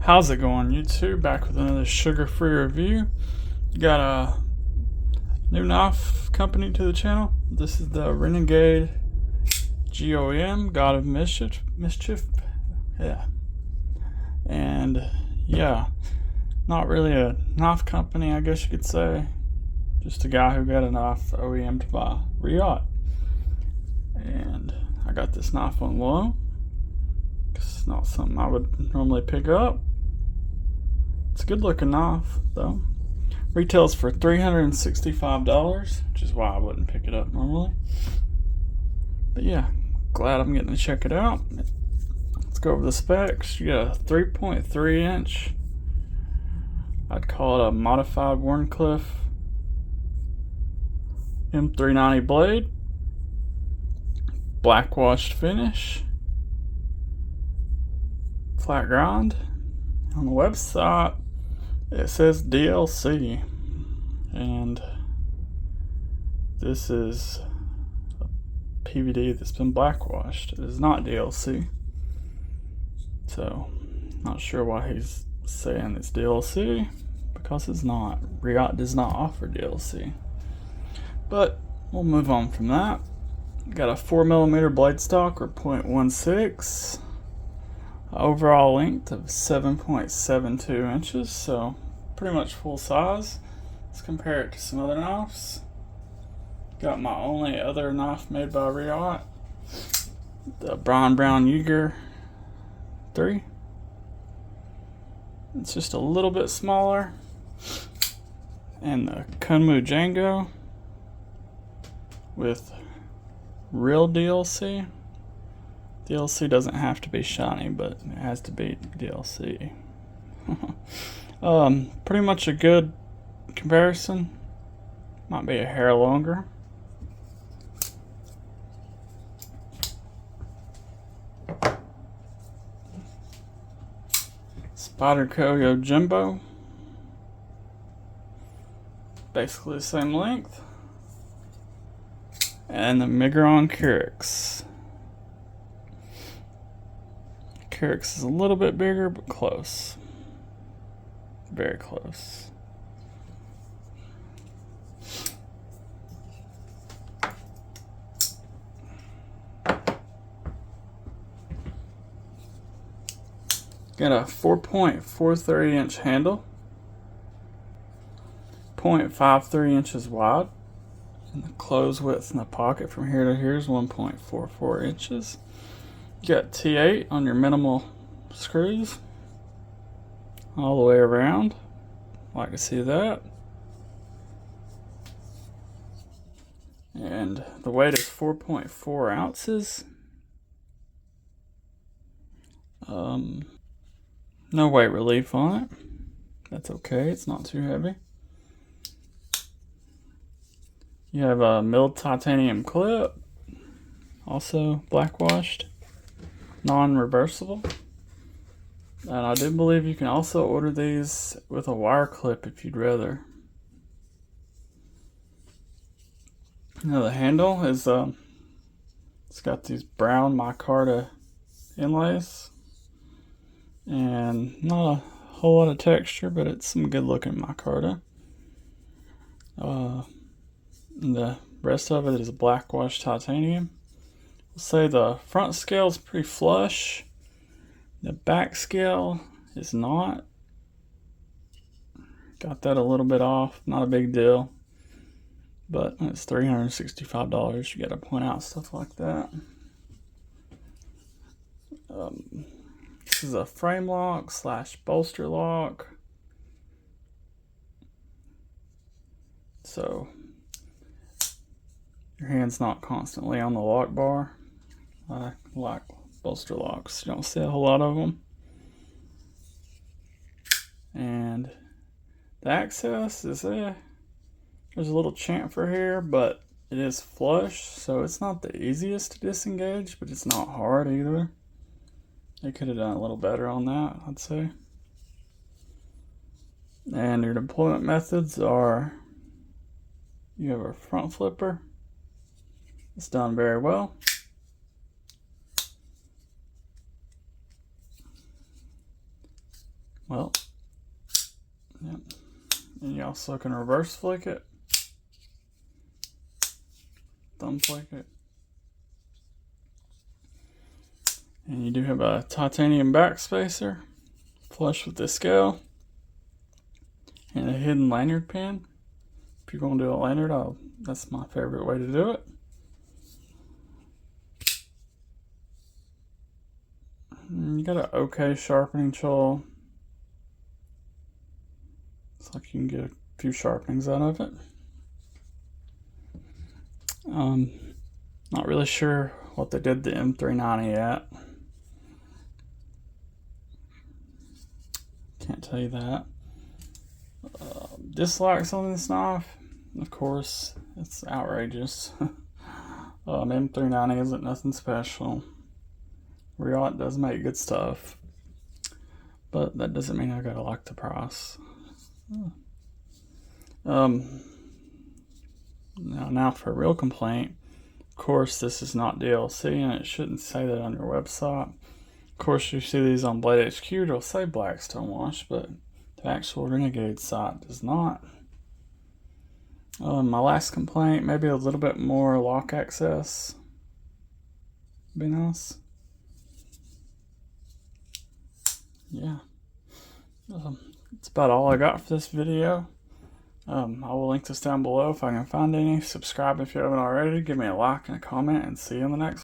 How's it going, YouTube? Back with another sugar-free review. Got a new knife company to the channel. This is the Renegade GOM, God of Mischief. Yeah. And yeah, not really a knife company, I guess you could say. Just a guy who got a knife OEM'd by Riot. And I got this knife on loan. It's not something I would normally pick up. It's a good looking knife though. Retails for $365, which is why I wouldn't pick it up normally. But yeah, glad I'm getting to check it out. Let's go over the specs. You got a 3.3 inch. I'd call it a modified Warncliffe M390 blade. Black washed finish. Flat grind. On the website it says DLC, and this is a PVD that's been black washed. It is not DLC, so not sure why he's saying it's DLC, because it's not. Riot does not offer DLC. But we'll move on from that. Got a 4mm blade stock, or 0.16. Overall length of 7.72 inches, so pretty much full size. Let's compare it to some other knives. Got my only other knife made by Riot, the Brian Brown Uger 3. It's just a little bit smaller. And the Kunmu Django with real DLC. DLC doesn't have to be shiny, but it has to be DLC. Pretty much a good comparison. Might be a hair longer. Spyderco Yojimbo. Basically the same length. And the Migron Kyrix. Kyrix is a little bit bigger, but close. Very close. Got a 4.43 inch handle, 0.53 inches wide, and the close width in the pocket from here to here is 1.44 inches. You got T8 on your minimal screws all the way around. Like to see that. And the weight is 4.4 ounces. No weight relief on it. That's okay, it's not too heavy. You have a milled titanium clip, also black washed, non-reversible. And I do believe you can also order these with a wire clip if you'd rather. Now the handle is it's got these brown micarta inlays, and not a whole lot of texture, but it's some good looking micarta. The rest of it is black washed titanium. I'll say the front scale is pretty flush. The back scale is not. Got that a little bit off, not a big deal. But it's $365. You gotta point out stuff like that. This is a frame lock / bolster lock. So your hand's not constantly on the lock bar. I like bolster locks. You don't see a whole lot of them. And the access is there's a little chamfer here, but it is flush, so it's not the easiest to disengage, but it's not hard either. They could have done a little better on that, I'd say. And your deployment methods are, you have a front flipper. It's done very well. Well, yep. And you also can reverse flick it, thumb flick it. And you do have a titanium backspacer, flush with the scale, and a hidden lanyard pin. If you're going to do a lanyard, that's my favorite way to do it. And you got an okay sharpening tool. It's like you can get a few sharpenings out of it. Not really sure what they did the M390 at. Can't tell you that. Dislikes on this knife, of course, it's outrageous. M390 isn't nothing special. Riot does make good stuff, but that doesn't mean I gotta like the price. Now for a real complaint. Of course, this is not DLC, and it shouldn't say that on your website. Of course, you see these on Blade HQ, it'll say Blackstone Wash, but the actual Renegade site does not. My last complaint, maybe a little bit more lock access. Be nice. Yeah. That's about all I got for this video. I will link this down below if I can find any. Subscribe if you haven't already. Give me a like and a comment, and see you in the next one.